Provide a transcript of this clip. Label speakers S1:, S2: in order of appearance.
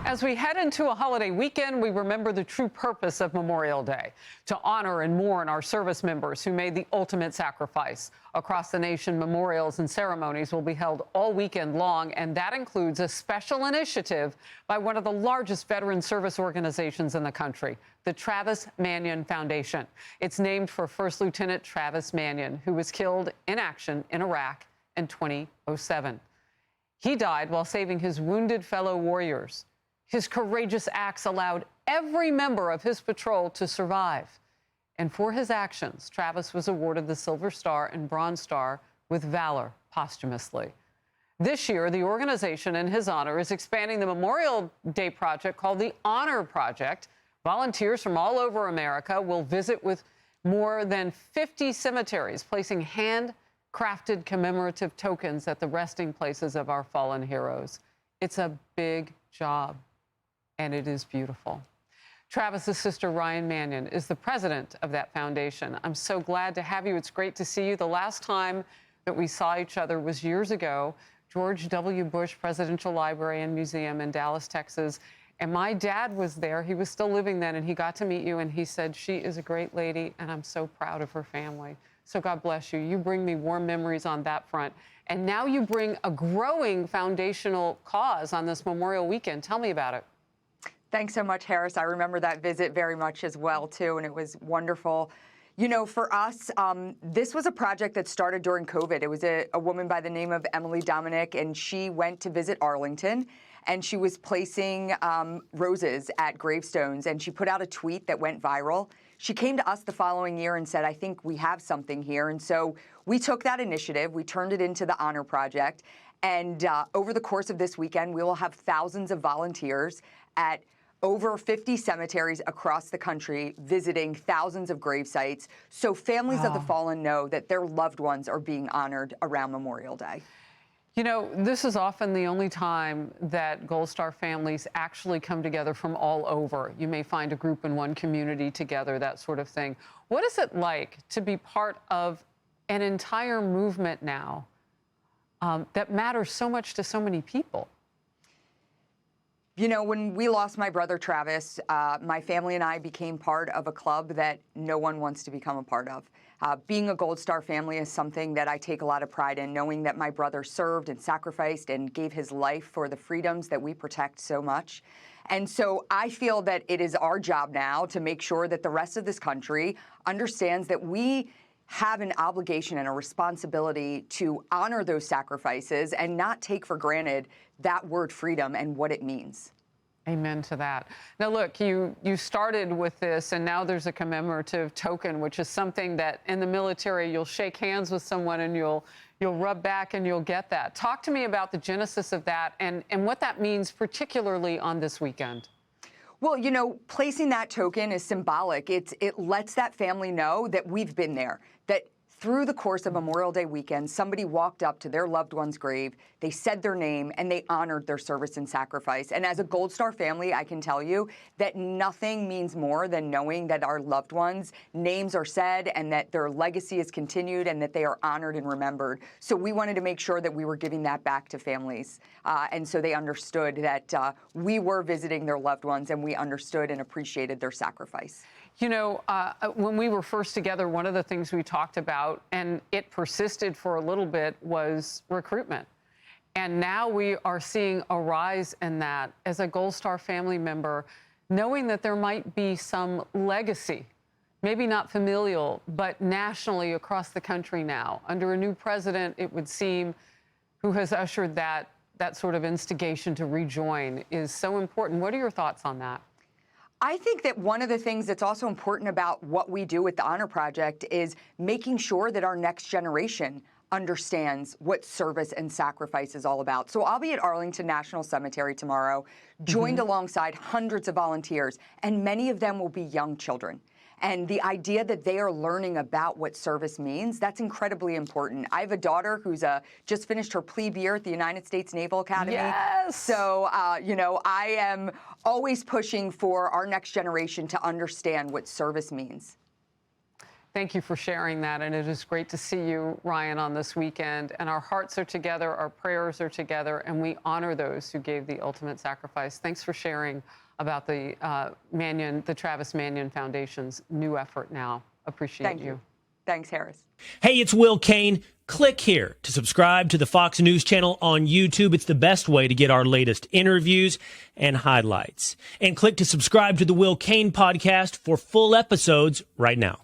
S1: As we head into a holiday weekend, we remember the true purpose of Memorial Day, to honor and mourn our service members who made the ultimate sacrifice. Across the nation, memorials and ceremonies will be held all weekend long, and that includes a special initiative by one of the largest veteran service organizations in the country, the Travis Manion Foundation. It's named for First Lieutenant Travis Manion, who was killed in action in Iraq in 2007. He died while saving his wounded fellow warriors. His courageous acts allowed every member of his patrol to survive. And for his actions, Travis was awarded the Silver Star and Bronze Star with Valor posthumously. This year, the organization in his honor is expanding the Memorial Day project called the Honor Project. Volunteers from all over America will visit with more than 50 cemeteries, placing handcrafted commemorative tokens at the resting places of our fallen heroes. It's a big job, and it is beautiful. Travis's sister, Ryan Manion, is the president of that foundation. I'm so glad to have you. It's great to see you. The last time that we saw each other was years ago, George W. Bush Presidential Library and Museum in Dallas, Texas. And my dad was there. He was still living then, and he got to meet you, and he said, "She is a great lady, and I'm so proud of her family." So God bless you. You bring me warm memories on that front. And now you bring a growing foundational cause on this Memorial Weekend. Tell me about it.
S2: Thanks so much, Harris. I remember that visit very much as well, too, and it was wonderful. You know, for us, this was a project that started during COVID. It was a woman by the name of Emily Dominic, and she went to visit Arlington, and she was placing roses at gravestones, and she put out a tweet that went viral. She came to us the following year and said, "I think we have something here." And so we took that initiative, we turned it into the Honor Project, and over the course of this weekend, we will have thousands of volunteers at over 50 cemeteries across the country visiting thousands of grave sites, so families of the fallen know that their loved ones are being honored around Memorial Day.
S1: You know, this is often the only time that Gold Star families actually come together from all over. You may find a group in one community together, that sort of thing. What is it like to be part of an entire movement now that matters so much to so many people?
S2: You know, when we lost my brother Travis, my family and I became part of a club that no one wants to become a part of. Being a Gold Star family is something that I take a lot of pride in, knowing that my brother served and sacrificed and gave his life for the freedoms that we protect so much. And so I feel that it is our job now to make sure that the rest of this country understands that we have an obligation and a responsibility to honor those sacrifices and not take for granted that word freedom and what it means.
S1: Amen to that. Now, look, you started with this, and now there's a commemorative token, which is something that in the military, you'll shake hands with someone and you'll rub back and you'll get that. Talk to me about the genesis of that and what that means, particularly on this weekend.
S2: Well, you know, placing that token is symbolic. It lets that family know that we've been there, that through the course of Memorial Day weekend, somebody walked up to their loved one's grave, they said their name, and they honored their service and sacrifice. And as a Gold Star family, I can tell you that nothing means more than knowing that our loved ones' names are said and that their legacy is continued and that they are honored and remembered. So we wanted to make sure that we were giving that back to families. And so they understood that we were visiting their loved ones, and we understood and appreciated their sacrifice.
S1: You know, when we were first together, one of the things we talked about, and it persisted for a little bit, was recruitment. And now we are seeing a rise in that. As a Gold Star family member, knowing that there might be some legacy, maybe not familial, but nationally across the country now, under a new president, it would seem, who has ushered that sort of instigation to rejoin, is so important. What are your thoughts on that?
S2: I think that one of the things that's also important about what we do with the Honor Project is making sure that our next generation understands what service and sacrifice is all about. So I'll be at Arlington National Cemetery tomorrow, joined alongside hundreds of volunteers, and many of them will be young children. And the idea that they are learning about what service means, that's incredibly important. I have a daughter who's just finished her plebe year at the United States Naval Academy.
S1: Yes!
S2: So, you know, I am always pushing for our next generation to understand what service means.
S1: Thank you for sharing that. And it is great to see you, Ryan, on this weekend. And our hearts are together, our prayers are together, and we honor those who gave the ultimate sacrifice. Thanks for sharing about the the Travis Manion Foundation's new effort now. Appreciate
S2: Thank you. Thanks, Harris.
S3: Hey, it's Will Kane. Click here to subscribe to the Fox News channel on YouTube. It's the best way to get our latest interviews and highlights. And click to subscribe to the Will Kane podcast for full episodes right now.